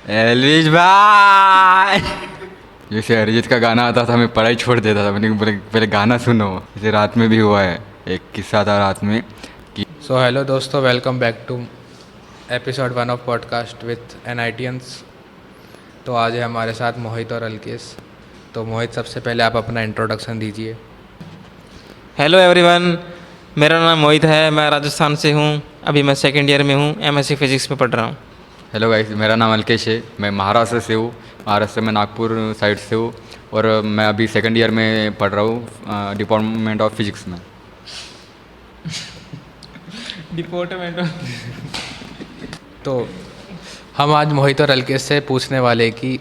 एलविश भाई। जैसे अरिजीत का गाना आता था मैं पढ़ाई छोड़ देता था, मैंने बोले पहले गाना सुनो। जैसे रात में भी हुआ है, एक किस्सा था रात में कि सो हेलो दोस्तों, welcome back to episode 1 of podcast with NITians. तो आज है हमारे साथ मोहित और अलकेश। तो मोहित, सबसे पहले आप अपना इंट्रोडक्शन दीजिए। हेलो एवरीवन, मेरा नाम मोहित है। मैं राजस्थान से हूँ। अभी मैं सेकंड ईयर में हूँ, एमएससी फिजिक्स में पढ़ रहा हूँ। हेलो गाइस, मेरा नाम अलकेश है। मैं महाराष्ट्र से हूँ। महाराष्ट्र में नागपुर साइड से हूँ और मैं अभी सेकंड ईयर में पढ़ रहा हूँ डिपार्टमेंट ऑफ फिजिक्स में। डिपार्टमेंट। तो हम आज मोहित और अलकेश से पूछने वाले कि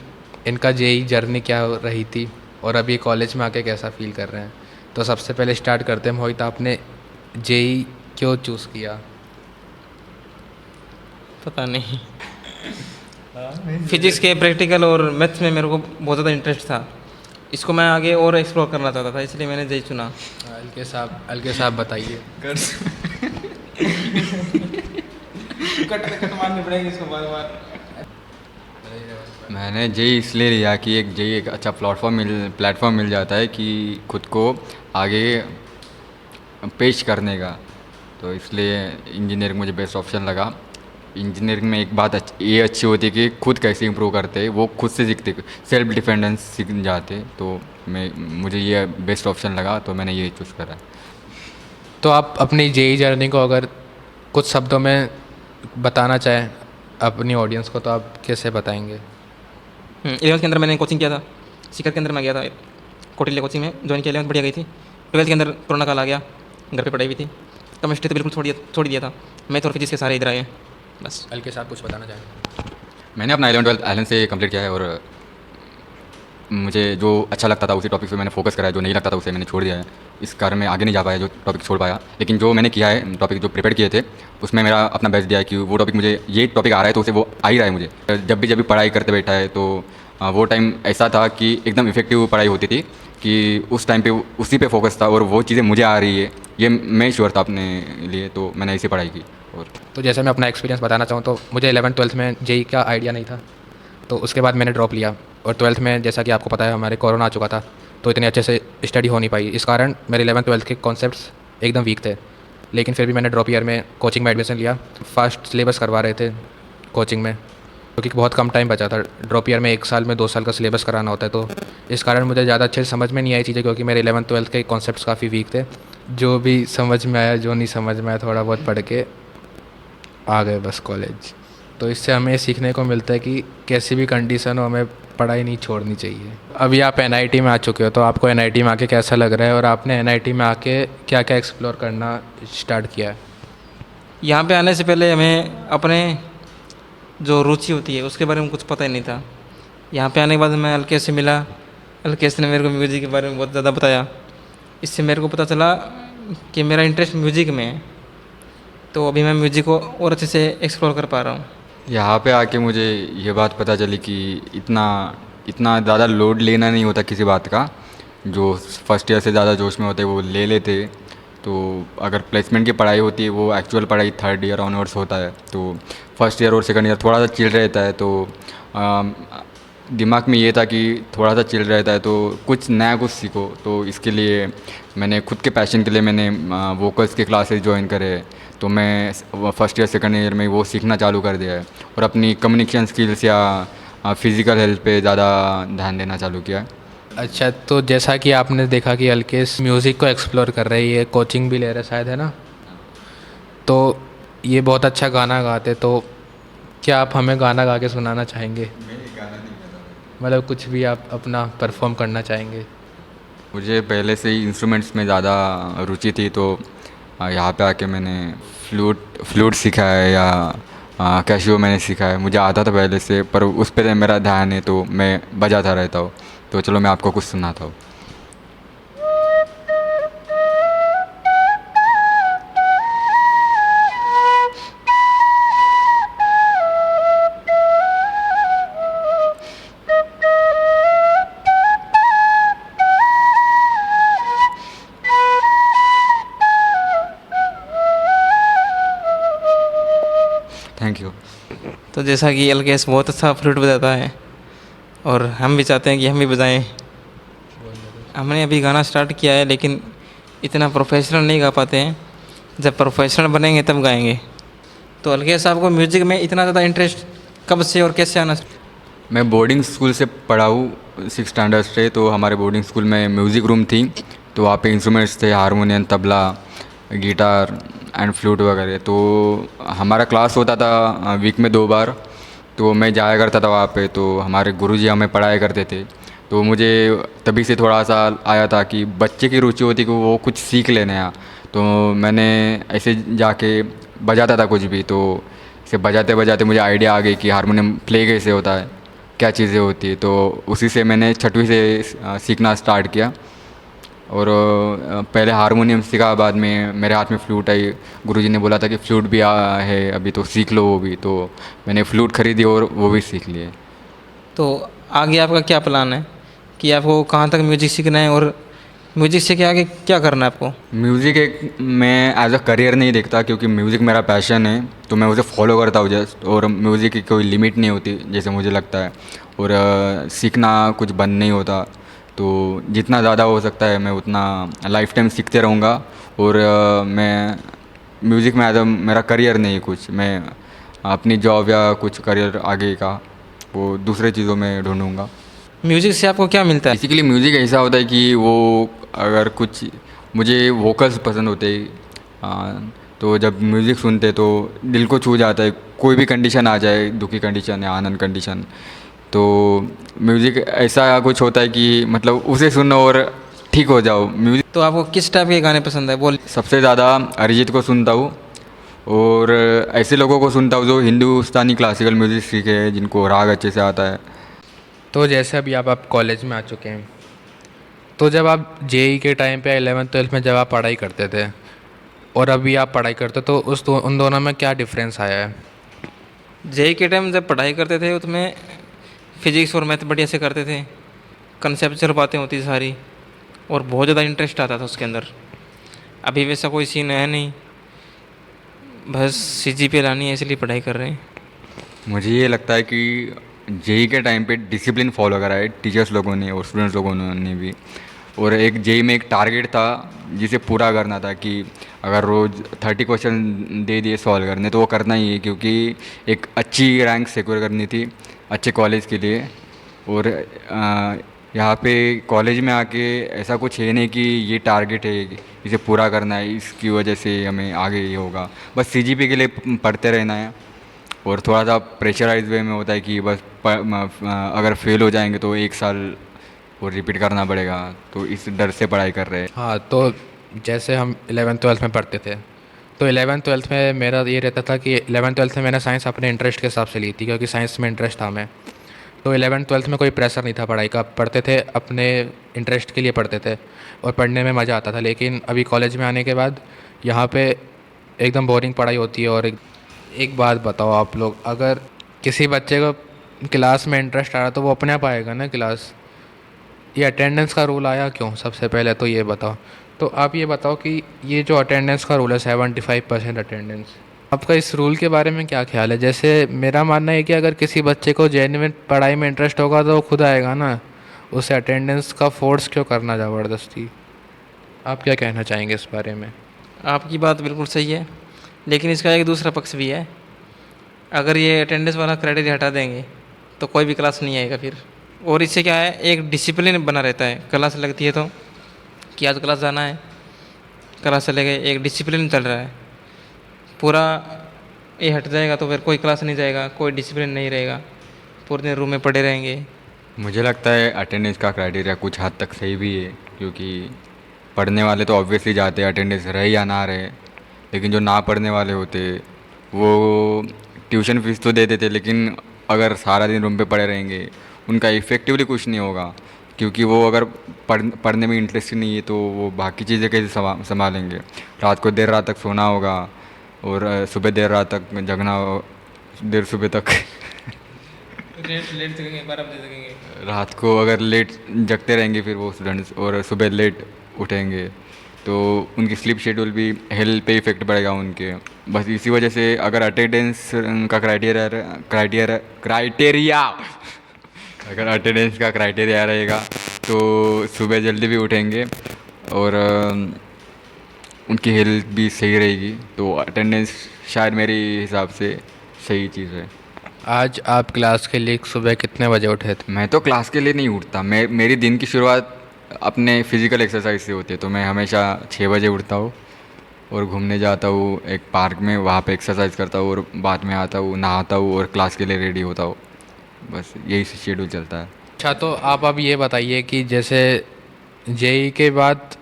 इनका जेई जर्नी क्या रही थी और अभी कॉलेज में आके कैसा फील कर रहे हैं। तो सबसे पहले स्टार्ट करते हैं। मोहित, आपने जेई क्यों चूज़ किया? पता नहीं, फिजिक्स के प्रैक्टिकल और मैथ्स में मेरे को बहुत ज़्यादा इंटरेस्ट था। इसको मैं आगे और एक्सप्लोर करना चाहता था, इसलिए मैंने जेई चुना। अलकेश साहब बताइए। कट मारनी पड़ेगी इसको बार। मैंने जेई इसलिए लिया कि जेई एक अच्छा प्लेटफॉर्म मिल जाता है कि खुद को आगे पेश करने का। तो इसलिए इंजीनियरिंग मुझे बेस्ट ऑप्शन लगा। इंजीनियरिंग में एक बात ये अच्छी होती है कि खुद कैसे इंप्रूव करते हैं, वो खुद से सीखते, सेल्फ डिपेंडेंस सीख जाते। तो मुझे ये बेस्ट ऑप्शन लगा, तो मैंने ये चूज़ करा। तो आप अपनी जेई जर्नी को अगर कुछ शब्दों में बताना चाहें अपनी ऑडियंस को, तो आप कैसे बताएंगे? 11th के अंदर मैंने कोचिंग किया था, सीकर के अंदर मैं गया था। कोटिल्या कोचिंग में ज्वाइन किया, 11th बढ़िया गई थी। 12th के अंदर कोरोना काल आ गया, घर पे पढ़ाई भी थी। केमिस्ट्री तो बिल्कुल छोड़ दिया था। मैथ और फिजिक्स के सारे इधर आए हैं बस। अलकेश साहब कुछ बताना चाहें? मैंने अपना 11th 12th आइलैंड से कंप्लीट किया है और मुझे जो अच्छा लगता था उसी टॉपिक पे मैंने फोकस करा है, जो नहीं लगता था उसे मैंने छोड़ दिया है। इस कारण मैं आगे नहीं जा पाया, जो टॉपिक छोड़ पाया। लेकिन जो मैंने किया है, टॉपिक जो प्रिपेयर किए थे, उसमें मेरा अपना बेस्ट दिया है कि वो टॉपिक मुझे, ये टॉपिक आ रहा है तो उसे वो आ ही रहा है मुझे। जब भी पढ़ाई करते बैठा है तो वो टाइम ऐसा था कि एकदम इफेक्टिव पढ़ाई होती थी कि उस टाइम पे उसी पे फोकस था और वो चीज़ें मुझे आ रही है, ये मैं श्योर था अपने लिए। तो मैंने ऐसे पढ़ाई की। और तो जैसे मैं अपना एक्सपीरियंस बताना चाहूँ तो मुझे 11th-12th में जेई का आइडिया नहीं था, तो उसके बाद मैंने ड्रॉप लिया। और 12th में जैसा कि आपको पता है हमारे कोरोना आ चुका था, तो इतने अच्छे से स्टडी हो नहीं पाई। इस कारण मेरे 11th-12th के कॉन्सेप्ट्स एकदम वीक थे। लेकिन फिर भी मैंने ड्रॉप ईयर में कोचिंग में एडमिशन लिया। फास्ट सिलेबस करवा रहे थे कोचिंग में, क्योंकि बहुत कम टाइम बचा था। ड्रॉप ईयर में 1 साल में 2 साल का सिलेबस कराना होता है, तो इस कारण मुझे ज़्यादा अच्छे से समझ में नहीं आई चीज़ें, क्योंकि मेरे 11th-12th के कॉन्सेप्ट्स काफ़ी वीक थे। जो भी समझ में आया, जो नहीं समझ में आया, थोड़ा बहुत पढ़ के आ गए बस कॉलेज। तो इससे हमें सीखने को मिलता है कि कैसी भी कंडीशन हो हमें पढ़ाई नहीं छोड़नी चाहिए। अभी आप एनआईटी में आ चुके हो, तो आपको एनआईटी में आके कैसा लग रहा है और आपने एनआईटी में आके क्या क्या एक्सप्लोर करना स्टार्ट किया है? यहाँ पे आने से पहले हमें अपने जो रुचि होती है उसके बारे में कुछ पता ही नहीं था। यहाँ पे आने के बाद मैं अलकेश से मिला। अलकेश ने मेरे को म्यूज़िक के बारे में बहुत ज़्यादा बताया। इससे मेरे को पता चला कि मेरा इंटरेस्ट म्यूज़िक में है। तो अभी मैं म्यूज़िक को और अच्छे से एक्सप्लोर कर पा रहा हूँ। यहाँ पे आके मुझे ये बात पता चली कि इतना इतना ज़्यादा लोड लेना नहीं होता किसी बात का। जो फर्स्ट ईयर से ज़्यादा जोश में होते हैं वो ले लेते। तो अगर प्लेसमेंट की पढ़ाई होती है, वो एक्चुअल पढ़ाई थर्ड ईयर ऑनवर्ड्स होता है। तो फर्स्ट ईयर और सेकंड ईयर थोड़ा सा चिल रहता है। तो दिमाग में ये था कि थोड़ा सा चिल रहता है तो कुछ नया कुछ सीखो। तो इसके लिए मैंने खुद के पैशन के लिए मैंने वोकल्स के क्लासेस ज्वाइन करे। तो मैं फर्स्ट ईयर सेकंड ईयर में वो सीखना चालू कर दिया है और अपनी कम्युनिकेशन स्किल्स या फिज़िकल हेल्थ पे ज़्यादा ध्यान देना चालू किया है। अच्छा, तो जैसा कि आपने देखा कि अलकेश म्यूज़िक को एक्सप्लोर कर रही है, कोचिंग भी ले रहे शायद, है ना? तो ये बहुत अच्छा गाना गाते, तो क्या आप हमें गाना गा के सुनाना चाहेंगे? मतलब कुछ भी आप अपना परफॉर्म करना चाहेंगे? मुझे पहले से ही इंस्ट्रूमेंट्स में ज़्यादा रुचि थी। तो यहाँ पे आके मैंने फ्लूट सीखा है या कैशियो मैंने सीखा है। मुझे आता था पहले से, पर उस पर मेरा ध्यान है तो मैं बजाता रहता हूँ। तो चलो मैं आपको कुछ सुनाता हूँ। Thank you. तो जैसा कि एलकेएस बहुत अच्छा फ्लूट बजाता है और हम भी चाहते हैं कि हम भी बजाएं। हमने अभी गाना स्टार्ट किया है लेकिन इतना प्रोफेशनल नहीं गा पाते हैं। जब प्रोफेशनल बनेंगे तब गाएंगे। तो एलकेएस साहब को म्यूज़िक में इतना ज़्यादा इंटरेस्ट कब से और कैसे आना? मैं बोर्डिंग स्कूल से पढ़ा हूँ 6 स्टैंडर्ड से। तो हमारे बोर्डिंग स्कूल में म्यूज़िक रूम थी, तो वहाँ पे इंस्ट्रूमेंट्स थे, harmonium, tabla, guitar and flute वगैरह। तो हमारा क्लास होता था वीक में 2 बार, तो मैं जाया करता था वहाँ पे। तो हमारे गुरुजी हमें पढ़ाया करते थे। तो मुझे तभी से थोड़ा सा आया था कि बच्चे की रुचि होती कि वो कुछ सीख लेने यहाँ। तो मैंने ऐसे जाके बजाता था कुछ भी। तो इसे बजाते बजाते मुझे आइडिया आ गई कि हारमोनियम प्ले कैसे होता है, क्या चीज़ें होती है। तो उसी से मैंने 6वीं से सीखना स्टार्ट किया। और पहले हारमोनियम सीखा, बाद में मेरे हाथ में फ्लूट आई। गुरुजी ने बोला था कि फ्लूट भी है अभी, तो सीख लो वो भी। तो मैंने फ्लूट खरीदी और वो भी सीख लिए। तो आगे आपका क्या प्लान है कि आपको कहाँ तक म्यूज़िक सीखना है और म्यूज़िक सीख के आगे क्या करना है आपको? म्यूज़िक एक मैं एज अ करियर नहीं देखता, क्योंकि म्यूज़िक मेरा पैशन है। तो मैं उसे फॉलो करता हूँ जस्ट। और म्यूज़िक की कोई लिमिट नहीं होती जैसे मुझे लगता है। और सीखना कुछ बंद नहीं होता। तो जितना ज़्यादा हो सकता है मैं उतना लाइफ टाइम सीखते रहूँगा। और मैं म्यूज़िक में एज अ मेरा करियर नहीं, कुछ मैं अपनी जॉब या कुछ करियर आगे का वो दूसरे चीज़ों में ढूंढूंगा। म्यूज़िक से आपको क्या मिलता है? बेसिकली म्यूज़िक ऐसा होता है कि वो अगर कुछ मुझे वोकल्स पसंद होते हैं, तो जब म्यूज़िक सुनते तो दिल को छू जाता है। कोई भी कंडीशन आ जाए, दुखी कंडीशन या आनंद कंडीशन, तो म्यूज़िक ऐसा कुछ होता है कि मतलब उसे सुनो और ठीक हो जाओ। म्यूज़िक तो आपको किस टाइप के गाने पसंद है? बोल। सबसे ज़्यादा अरिजीत को सुनता हूँ। और ऐसे लोगों को सुनता हूँ जो हिंदुस्तानी क्लासिकल म्यूज़िक सीखे हैं, जिनको राग अच्छे से आता है। तो जैसे अभी आप कॉलेज में आ चुके हैं, तो जब आप जेई के टाइम पे 11th-12th में जब आप पढ़ाई करते थे और अभी आप पढ़ाई करते हो, तो उन दोनों में क्या डिफरेंस आया है? जेई के टाइम जब पढ़ाई करते थे उसमें फिजिक्स और मैथ बढ़िया से करते थे, कंसेप्चुअल बातें होती सारी और बहुत ज़्यादा इंटरेस्ट आता था उसके अंदर। अभी वैसा कोई सीन है नहीं, बस सीजीपीए लानी है इसलिए पढ़ाई कर रहे हैं। मुझे ये लगता है कि जेई के टाइम पे डिसिप्लिन फॉलो करा है टीचर्स लोगों ने और स्टूडेंट्स लोगों ने भी। और एक जेई में एक टारगेट था जिसे पूरा करना था कि अगर रोज़ 30 क्वेश्चन दे दिए सॉल्व करने, तो वो करना ही है, क्योंकि एक अच्छी रैंक सिक्योर करनी थी अच्छे कॉलेज के लिए। और यहाँ पे कॉलेज में आके ऐसा कुछ है नहीं कि ये टारगेट है, इसे पूरा करना है, इसकी वजह से हमें आगे ये होगा। बस सीजीपी के लिए पढ़ते रहना है। और थोड़ा सा प्रेशराइज वे में होता है कि बस अगर फेल हो जाएंगे तो 1 साल वो रिपीट करना पड़ेगा। तो इस डर से पढ़ाई कर रहे हैं। हाँ, तो जैसे हम 11th-12th में पढ़ते थे, तो 11th-12th में मेरा ये रहता था कि 11th-12th में मैंने साइंस अपने इंटरेस्ट के हिसाब से ली थी, क्योंकि साइंस में इंटरेस्ट था मैं। तो 11th-12th में कोई प्रेशर नहीं था पढ़ाई का, पढ़ते थे अपने इंटरेस्ट के लिए पढ़ते थे और पढ़ने में मज़ा आता था। लेकिन अभी कॉलेज में आने के बाद यहाँ पे एकदम बोरिंग पढ़ाई होती है। और एक बात बताओ आप लोग, अगर किसी बच्चे को क्लास में इंटरेस्ट आ रहा तो वो अपने आप आएगा ना क्लास? ये अटेंडेंस का रूल आया क्यों? सबसे पहले तो ये बताओ। तो आप ये बताओ कि ये जो अटेंडेंस का रूल है 75% अटेंडेंस, आपका इस रूल के बारे में क्या ख्याल है? जैसे मेरा मानना है कि अगर किसी बच्चे को जेन्युइन पढ़ाई में इंटरेस्ट होगा तो वो खुद आएगा ना, उसे अटेंडेंस का फोर्स क्यों करना ज़बरदस्ती? आप क्या कहना चाहेंगे इस बारे में? आपकी बात बिल्कुल सही है, लेकिन इसका एक दूसरा पक्ष भी है। अगर ये अटेंडेंस वाला क्राइटेरिया हटा देंगे तो कोई भी क्लास नहीं आएगा फिर। और इससे क्या है, एक डिसिप्लिन बना रहता है। क्लास लगती है तो कि आज क्लास जाना है, क्लास चले गए, एक डिसिप्लिन चल रहा है पूरा। ये हट जाएगा तो फिर कोई क्लास नहीं जाएगा, कोई डिसिप्लिन नहीं रहेगा, पूरे दिन रूम में पड़े रहेंगे। मुझे लगता है अटेंडेंस का क्राइटेरिया कुछ हद तक सही भी है, क्योंकि पढ़ने वाले तो ऑब्वियसली जाते हैं, अटेंडेंस रहे या ना रहे। लेकिन जो ना पढ़ने वाले होते वो ट्यूशन फीस तो दे देते, लेकिन अगर सारा दिन रूम पे पड़े रहेंगे उनका इफ़ेक्टिवली कुछ नहीं होगा। क्योंकि वो अगर पढ़ने में इंटरेस्ट नहीं है तो वो बाकी चीज़ें कैसे संभालेंगे। रात को देर रात तक सोना होगा और सुबह देर रात तक जगना देर सुबह तक लेट जगेंगे, 12 बजे जगेंगे। रात को अगर लेट जगते रहेंगे फिर वो स्टूडेंट्स, और सुबह लेट उठेंगे, तो उनकी स्लीप शेड्यूल भी हेल्थ पे इफ़ेक्ट पड़ेगा उनके। बस इसी वजह से अगर अटेंडेंस का क्राइटेरिया अगर अटेंडेंस का क्राइटेरिया रहेगा तो सुबह जल्दी भी उठेंगे और उनकी हेल्थ भी सही रहेगी। तो अटेंडेंस शायद मेरे हिसाब से सही चीज़ है। आज आप क्लास के लिए सुबह कितने बजे उठे थे? मैं तो क्लास के लिए नहीं उठता, मेरी दिन की शुरुआत अपने फिज़िकल एक्सरसाइज से होती है। तो मैं हमेशा 6 बजे उठता हूँ और घूमने जाता हूँ एक पार्क में, वहाँ पे एक्सरसाइज करता हूँ और बाद में आता हूँ, नहाता हूँ और क्लास के लिए रेडी होता हूँ। बस यही शेड्यूल चलता है। अच्छा, तो आप अब ये बताइए कि जैसे जेई के बाद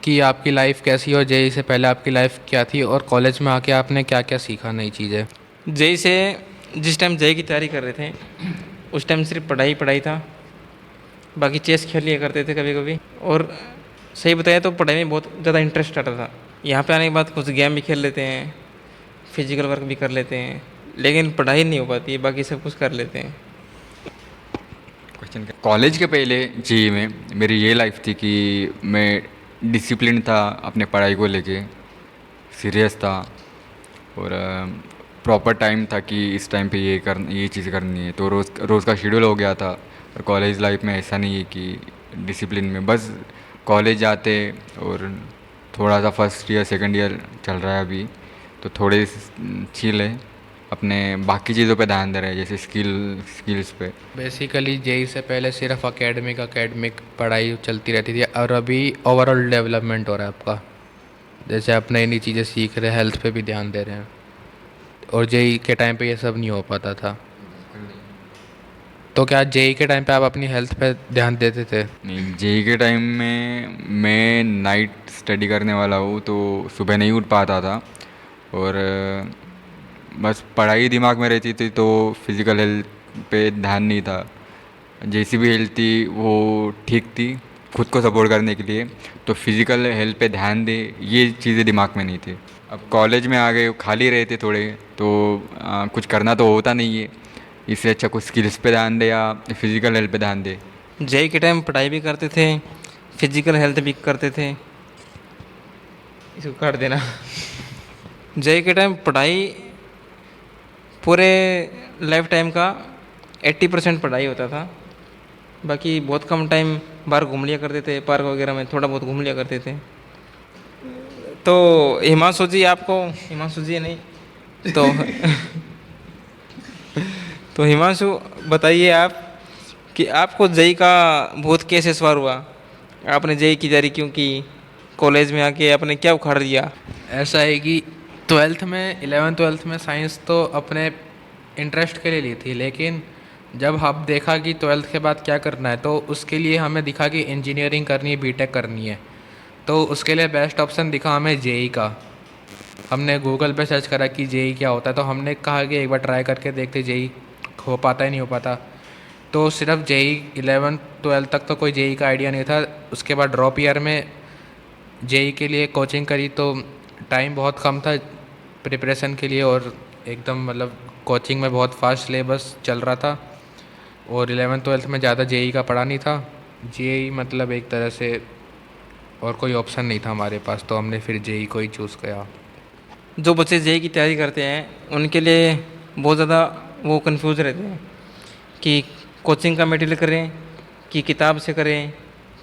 की आपकी लाइफ कैसी और जेई से पहले आपकी लाइफ क्या थी, और कॉलेज में आके आपने क्या क्या सीखा नई चीज़ें? जेई से जिस टाइम जेई की तैयारी कर रहे थे उस टाइम सिर्फ पढ़ाई पढ़ाई था, बाकी चेस खेल लिया करते थे कभी कभी। और सही बताया तो पढ़ाई में बहुत ज़्यादा इंटरेस्ट आता था। यहाँ पे आने के बाद कुछ गेम भी खेल लेते हैं, फिजिकल वर्क भी कर लेते हैं, लेकिन पढ़ाई नहीं हो पाती है, बाकी सब कुछ कर लेते हैं। क्वेश्चन कॉलेज के पहले जी में मेरी ये लाइफ थी कि मैं डिसिप्लिन था, अपने पढ़ाई को लेके सीरियस था और प्रॉपर टाइम था कि इस टाइम पे ये चीज़ करनी है। तो रोज़ का शेड्यूल हो गया था। और कॉलेज लाइफ में ऐसा नहीं है कि डिसिप्लिन में, बस कॉलेज जाते और थोड़ा सा फर्स्ट ईयर सेकंड ईयर चल रहा है अभी, तो थोड़े चिल है, अपने बाकी चीज़ों पे ध्यान दे रहे हैं जैसे स्किल्स पे। बेसिकली जेई से पहले सिर्फ एकेडमिक पढ़ाई चलती रहती थी, और अभी ओवरऑल डेवलपमेंट हो रहा है आपका, जैसे आप नई नई चीज़ें सीख रहे हैं, हेल्थ पे भी ध्यान दे रहे हैं, और जेई के टाइम पे ये सब नहीं हो पाता था। तो क्या जेई के टाइम पे आप अपनी हेल्थ पे ध्यान देते थे? नहीं, जेई के टाइम में मैं नाइट स्टडी करने वाला हूँ तो सुबह नहीं उठ पाता था और बस पढ़ाई दिमाग में रहती थी, तो फिज़िकल हेल्थ पे ध्यान नहीं था। जैसी भी हेल्थ थी वो ठीक थी खुद को सपोर्ट करने के लिए, तो फिज़िकल हेल्थ पे ध्यान दे ये चीज़ें दिमाग में नहीं थी। अब कॉलेज में आ गए, खाली रहते थोड़े, तो कुछ करना तो होता नहीं है, इससे अच्छा कुछ स्किल्स पे ध्यान दे या फिज़िकल हेल्थ पे ध्यान दे। जेई के टाइम पढ़ाई भी करते थे, फिजिकल हेल्थ भी करते थे। इसको काट देना। जेई के टाइम पढ़ाई पूरे लाइफ टाइम का 80% पढ़ाई होता था, बाकी बहुत कम टाइम बाहर घूम लिया करते थे, पार्क वगैरह में थोड़ा बहुत घूम लिया करते थे। तो हिमांशु जी, आपको हिमांशु जी नहीं तो तो हिमांशु बताइए आप कि आपको जेई का बहुत कैसे सवार हुआ, आपने जेई की तैयारी क्यों की, कॉलेज में आके आपने क्या उखाड़ दिया? ऐसा है कि 11th-12th में साइंस तो अपने इंटरेस्ट के लिए ली थी, लेकिन जब हम देखा कि 12th के बाद क्या करना है, तो उसके लिए हमें दिखा कि इंजीनियरिंग करनी है, बीटेक करनी है। तो उसके लिए बेस्ट ऑप्शन दिखा हमें जेई का। हमने गूगल पे सर्च करा कि जेई क्या होता है, तो हमने कहा कि एक बार ट्राई करके देखते जेई हो पाता है नहीं हो पाता। तो सिर्फ जेई 11th-12th तक तो कोई जेई का आइडिया नहीं था। उसके बाद ड्रॉप ईयर में जेई के लिए कोचिंग करी, तो टाइम बहुत कम था प्रिपरेशन के लिए, और एकदम मतलब कोचिंग में बहुत फास्ट सिलेबस चल रहा था, और 11th-12th में ज़्यादा जेई का पढ़ा नहीं था। जेई मतलब एक तरह से और कोई ऑप्शन नहीं था हमारे पास, तो हमने फिर जेई को ही चूज़ किया। जो बच्चे जेई की तैयारी करते हैं उनके लिए बहुत ज़्यादा वो कंफ्यूज रहते हैं कि कोचिंग का मटेरियल करें कि किताब से करें,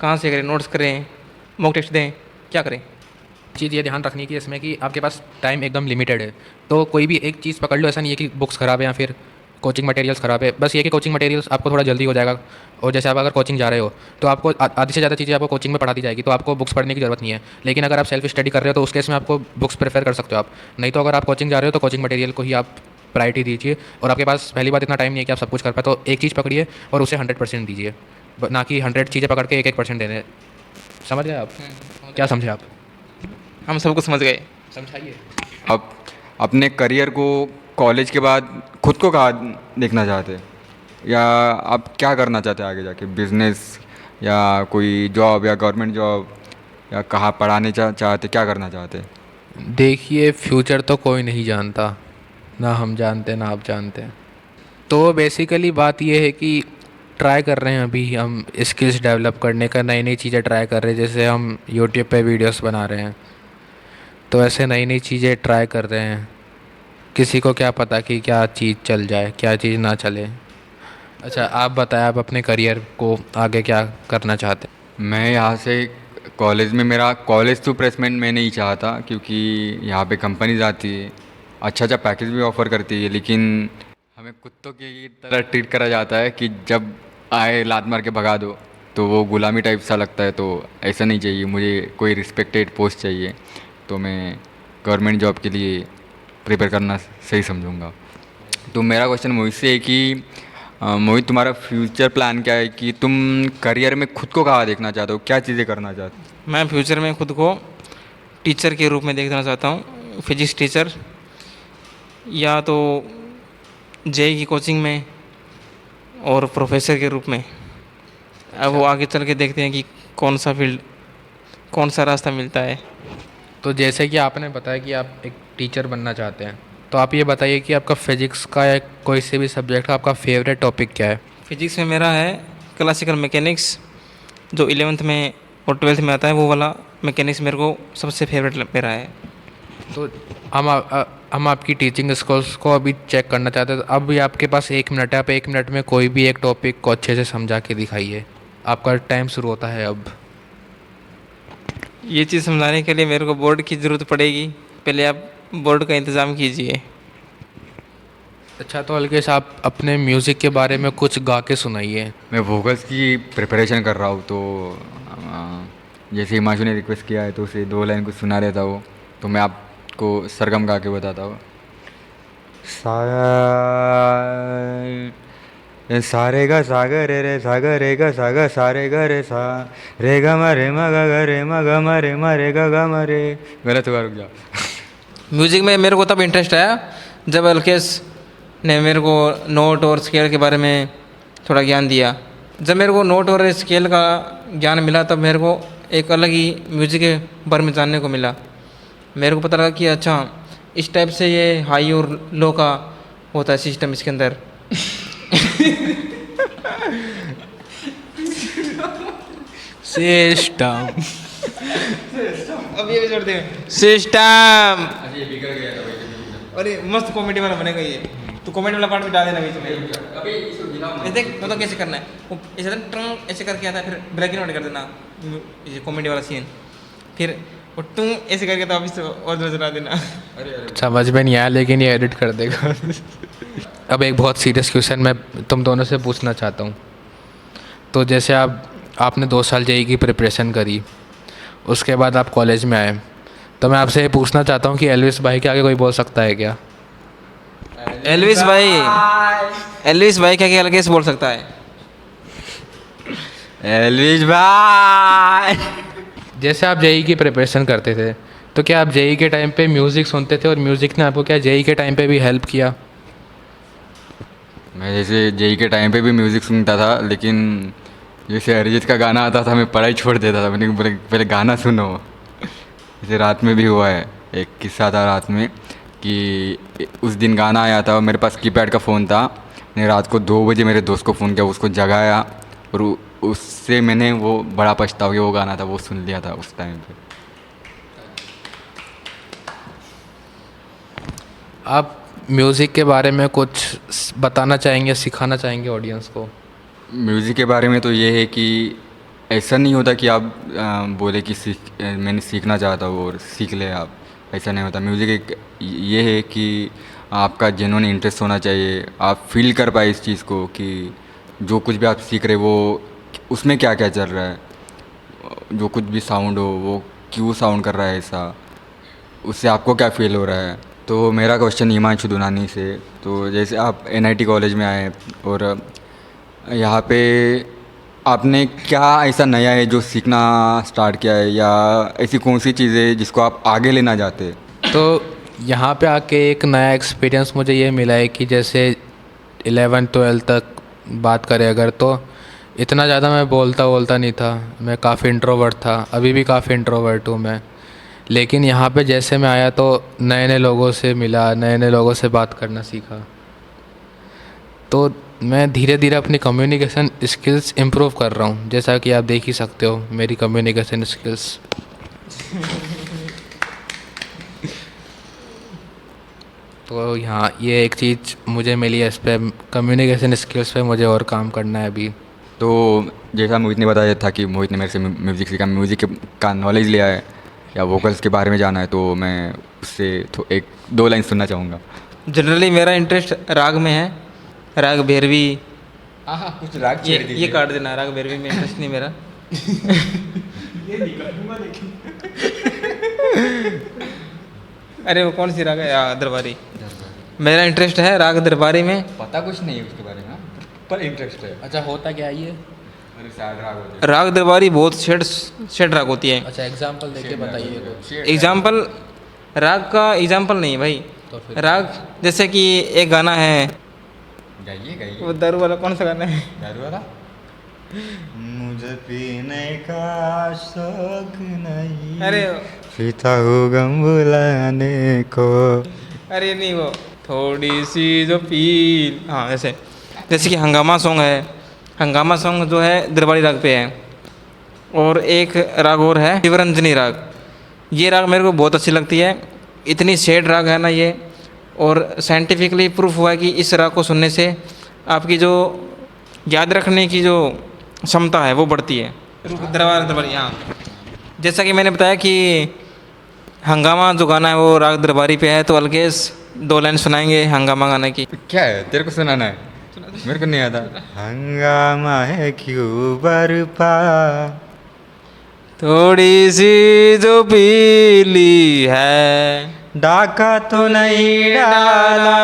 कहाँ से करें, नोट्स करें, मॉक टेस्ट दें, क्या करें? चीज़ ये ध्यान रखनी कि इसमें कि आपके पास टाइम एकदम लिमिटेड है, तो कोई भी एक चीज़ पकड़ लो। ऐसा नहीं है कि बुक्स ख़राब है या फिर कोचिंग मटेरियल्स ख़राब है, बस ये कि कोचिंग मटेरियल्स आपको थोड़ा जल्दी हो जाएगा। और जैसे आप अगर कोचिंग जा रहे हो तो आपको आधी से ज़्यादा चीज़ें आपको कोचिंग में पढ़ा दी जाएगी, तो आपको बुक्स पढ़ने की ज़रूरत नहीं है। लेकिन अगर आप सेल्फ स्टडी कर रहे हो तो उस केस में आपको बुक्स प्रेफर कर सकते हो आप। नहीं तो अगर आप कोचिंग जा रहे हो तो कोचिंग मटेरियल को ही आप प्रायोरिटी दीजिए, और आपके पास पहली बात इतना टाइम नहीं है कि आप सब कुछ कर पाए, तो एक चीज़ पकड़िए और उसे 100% दीजिए, ना कि 100 चीज़ें पकड़ के 1-1% देने। समझ गए आप? क्या समझे आप? हम सब कुछ समझ गए। समझाइए। अब अपने करियर को कॉलेज के बाद खुद को कहाँ देखना चाहते हैं, या आप क्या करना चाहते हैं आगे जाके, बिजनेस या कोई जॉब या गवर्नमेंट जॉब, या कहाँ पढ़ाने चाहते, क्या करना चाहते हैं? देखिए, फ्यूचर तो कोई नहीं जानता, ना हम जानते ना आप जानते। तो बेसिकली बात यह है कि ट्राई कर रहे हैं अभी हम स्किल्स डेवलप करने का, नई नई चीज़ें ट्राई कर रहे हैं। जैसे हम यूट्यूब पे वीडियोस बना रहे हैं, तो ऐसे नई नई चीज़ें ट्राई कर रहे हैं। किसी को क्या पता कि क्या चीज़ चल जाए, क्या चीज़ ना चले। अच्छा, आप बताएं, आप अपने करियर को आगे क्या करना चाहते हैं? मैं यहाँ से कॉलेज में, मेरा कॉलेज टू प्लेसमेंट मैं नहीं चाहता, क्योंकि यहाँ पे कंपनीज आती है, अच्छा अच्छा पैकेज भी ऑफ़र करती है, लेकिन हमें कुत्तों की तरह ट्रीट करा जाता है कि जब आए लात मार के भगा दो, तो वो गुलामी टाइप सा लगता है। तो ऐसा नहीं चाहिए, मुझे कोई रिस्पेक्टेड पोस्ट चाहिए। तो मैं गवर्नमेंट जॉब के लिए प्रिपेयर करना सही समझूंगा। तो मेरा क्वेश्चन मोहित से है कि मोहित, तुम्हारा फ्यूचर प्लान क्या है कि तुम करियर में खुद को कहाँ देखना चाहते हो, क्या चीज़ें करना चाहते हो? मैं फ्यूचर में खुद को टीचर के रूप में देखना चाहता हूँ, फिजिक्स टीचर, या तो जेई की कोचिंग में, और प्रोफेसर के रूप में। अब वो आगे चल के देखते हैं कि कौन सा फील्ड, कौन सा रास्ता मिलता है। तो जैसे कि आपने बताया कि आप एक टीचर बनना चाहते हैं, तो आप ये बताइए कि आपका फिजिक्स का या कोई से भी सब्जेक्ट का आपका फेवरेट टॉपिक क्या है? फिजिक्स में मेरा है क्लासिकल मैकेनिक्स, जो 11th में और 12th में आता है, वो वाला मैकेनिक्स मेरे को सबसे फेवरेट मेरा है। तो हम आपकी टीचिंग स्किल्स को अभी चेक करना चाहते हैं। तो अब भी आपके पास 1 मिनट है, आप 1 मिनट में कोई भी एक टॉपिक को अच्छे से समझा के दिखाइए। आपका टाइम शुरू होता है अब। ये चीज़ समझाने के लिए मेरे को बोर्ड की ज़रूरत पड़ेगी, पहले आप बोर्ड का इंतज़ाम कीजिए। अच्छा, तो अलकेश, आप अपने म्यूज़िक के बारे में कुछ गा के सुनाइए। मैं वोकल्स की प्रिपरेशन कर रहा हूँ, तो जैसे हिमांशु ने रिक्वेस्ट किया है तो उसे 2 लाइन कुछ सुना देता हूँ। तो मैं आपको सरगम गा के बताता हूँ। सारे गा सागर रे सागर रे गा सागर सारे गा रे सा रे ग म रे म ग ग रे म ग म रे म रे ग ग म रे। गलत हुआ, रुक जा। म्यूज़िक में मेरे को तब इंटरेस्ट आया जब अलकेश ने मेरे को नोट और स्केल के बारे में थोड़ा ज्ञान दिया। जब मेरे को नोट और स्केल का ज्ञान मिला, तब मेरे को एक अलग ही म्यूज़िक के बारे में जानने को मिला। मेरे को पता लगा कि अच्छा, इस टाइप से ये हाई और लो का होता है सिस्टम इसके अंदर। सिस्टम। अब ये भी जोड़ते हैं, सिस्टम। अरे मस्त कॉमेडी वाला बनेगा ये, तो कॉमेडी वाला पार्ट भी डाल देना बीच में। ये देख तो कैसे करना है, वो ऐसे टंग ऐसे करके आता है, फिर ब्लैक एंड व्हाइट कर देना ये कॉमेडी वाला सीन, फिर वो तुम ऐसे करके तो वापस और नजर आ देना। समझ में नहीं आया, लेकिन ये एडिट कर देगा। अब एक बहुत सीरियस क्वेश्चन मैं तुम दोनों से पूछना चाहता हूँ। तो जैसे आपने 2 साल जेई की प्रिपरेशन करी, उसके बाद आप कॉलेज में आए, तो मैं आपसे ये पूछना चाहता हूँ कि एल्विस भाई के आगे कोई बोल सकता है क्या? एल्विस भाई क्या क्या अलकेश बोल सकता है? एल्विस भाई, जैसे आप जेई की प्रिपरेशन करते थे, तो क्या आप जेई के टाइम पे म्यूज़िक सुनते थे, और म्यूज़िक ने आपको क्या जेई के टाइम पे भी हेल्प किया? मैं जैसे जेई के टाइम पे भी म्यूज़िक सुनता था, लेकिन जैसे अरिजीत का गाना आता था मैं पढ़ाई छोड़ देता था। मैंने पहले गाना सुनो। जैसे रात में भी हुआ है, एक किस्सा था रात में कि उस दिन गाना आया था और मेरे पास कीपैड का फ़ोन था। मैंने रात को 2 बजे मेरे दोस्त को फ़ोन किया, उसको जगाया, और उससे मैंने वो बड़ा पछतावा, वो गाना था वो सुन लिया था उस टाइम पे। आप म्यूज़िक के बारे में कुछ बताना चाहेंगे, सिखाना चाहेंगे ऑडियंस को? म्यूज़िक के बारे में तो ये है कि ऐसा नहीं होता कि आप बोले कि मैंने सीखना चाहता हूँ और सीख ले आप, ऐसा नहीं होता। म्यूज़िक एक ये है कि आपका जेन्युइन इंटरेस्ट होना चाहिए, आप फील कर पाए इस चीज़ को कि जो कुछ भी आप सीख रहे वो उसमें क्या क्या चल रहा है, जो कुछ भी साउंड हो वो क्यों साउंड कर रहा है ऐसा, उससे आपको क्या फील हो रहा है। तो मेरा क्वेश्चन हिमांशु दुनानी से, तो जैसे आप एनआईटी कॉलेज में आए और यहाँ पे आपने क्या ऐसा नया है जो सीखना स्टार्ट किया है, या ऐसी कौन सी चीज़ है जिसको आप आगे लेना चाहते हैं? तो यहाँ पे आके एक नया एक्सपीरियंस मुझे ये मिला है कि जैसे 11-12 तक बात करें अगर, तो इतना ज़्यादा मैं बोलता नहीं था, मैं काफ़ी इंट्रोवर्ट था, अभी भी काफ़ी इंट्रोवर्ट हूँ मैं। लेकिन यहाँ पे जैसे मैं आया तो नए नए लोगों से मिला, नए नए लोगों से बात करना सीखा। तो मैं धीरे धीरे अपनी कम्युनिकेशन स्किल्स इम्प्रूव कर रहा हूँ, जैसा कि आप देख ही सकते हो मेरी कम्युनिकेशन स्किल्स। तो यहाँ ये एक चीज़ मुझे मिली है, इस पर कम्युनिकेशन स्किल्स पे मुझे और काम करना है अभी। तो जैसा मोहित ने बताया था कि मोहित ने मेरे से म्यूज़िक सीखा, म्यूज़िक का नॉलेज लिया है या वोकल्स के बारे में जाना है, तो मैं उससे तो एक दो लाइन सुनना चाहूँगा। जनरली मेरा इंटरेस्ट राग में है, राग भैरवी। हाँ कुछ राग ये काट देना, राग भैरवी में इंटरेस्ट नहीं मेरा। अरे वो कौन सी राग है? दरबारी। मेरा इंटरेस्ट है राग दरबारी में। पता कुछ नहीं है उसके बारे में, पर इंटरेस्ट है। अच्छा, होता क्या है ये? अरे सैड राग होते हैं। राग दरबारी बहुत शेड राग होती है। अच्छा, एग्जांपल देके बताइए कुछ। एग्जाम्पल, राग का एग्जाम्पल नहीं भाई। तो फिर राग जैसे कि एक गाना है, गाइए गाइए। वो दारू वाला कौन सा गाना है? दारू वाला? मुझे पीने का शौक नहीं, अरे पीता हूँ गम बुलाने को। अरे नहीं, वो थोड़ी सी जो फील, हाँ ऐसे। जैसे कि हंगामा सॉन्ग है, हंगामा सॉन्ग जो है दरबारी राग पे है। और एक राग और है शिवरंजनी राग। ये राग मेरे को बहुत अच्छी लगती है, इतनी सेड राग है ना ये। और साइंटिफिकली प्रूफ हुआ है कि इस राग को सुनने से आपकी जो याद रखने की जो क्षमता है वो बढ़ती है। दरबारी, हाँ। जैसा कि मैंने बताया कि हंगामा जो गाना है वो राग दरबारी पे है, तो अलकेश 2 लाइन सुनाएंगे हंगामा गाने की। क्या है, तेरे को सुनाना है? मेरे को नहीं आता। हंगामा है क्यों बरपा, थोड़ी सी जो पीली है, डाका तो नहीं डाला,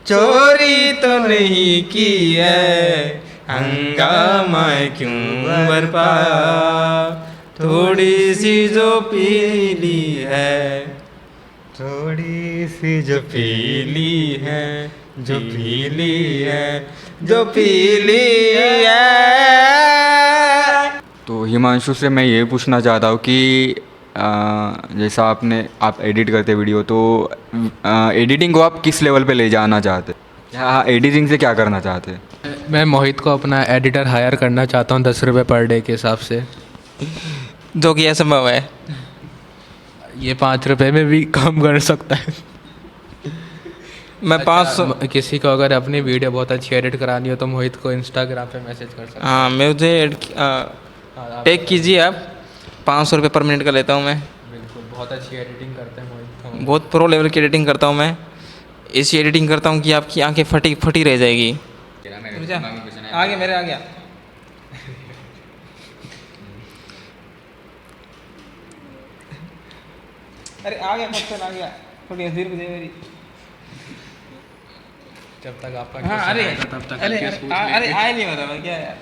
चोरी तो नहीं की है, हंगामा क्यों बरपा, थोड़ी सी जो पीली है, थोड़ी सी जो पीली है, जो पीली है, जो पीली है। तो हिमांशु से मैं ये पूछना चाहता हूँ कि जैसा आप एडिट करते वीडियो, तो एडिटिंग को आप किस लेवल पे ले जाना चाहते, या एडिटिंग से क्या करना चाहते? मैं मोहित को अपना एडिटर हायर करना चाहता हूँ 10 रुपये पर डे के हिसाब से, जो कि असंभव है। ये 5 रुपये में भी काम कर सकता है। मैं 500 किसी को अगर अपनी वीडियो बहुत अच्छी एडिट करानी हो तो मोहित को इंस्टाग्राम पे मैसेज कर सकते हाँ, मुझे टेक कीजिए आप। 500 रुपये पर मिनट का लेता हूँ मैं। बिल्कुल, बहुत अच्छी एडिटिंग करते हैं मोहित। बहुत प्रो लेवल की एडिटिंग करता हूँ मैं। ऐसी एडिटिंग करता हूँ कि आपकी आंखें फटी रह जाएगी। आ गया, मेरे आ गया। अरे आ गया, क्वेश्चन आ गया। थोड़ी हंसी रुक जाए मेरी। जब तक आपका हाँ, अरे तब तक अरे आए नहीं, मतलब क्या यार।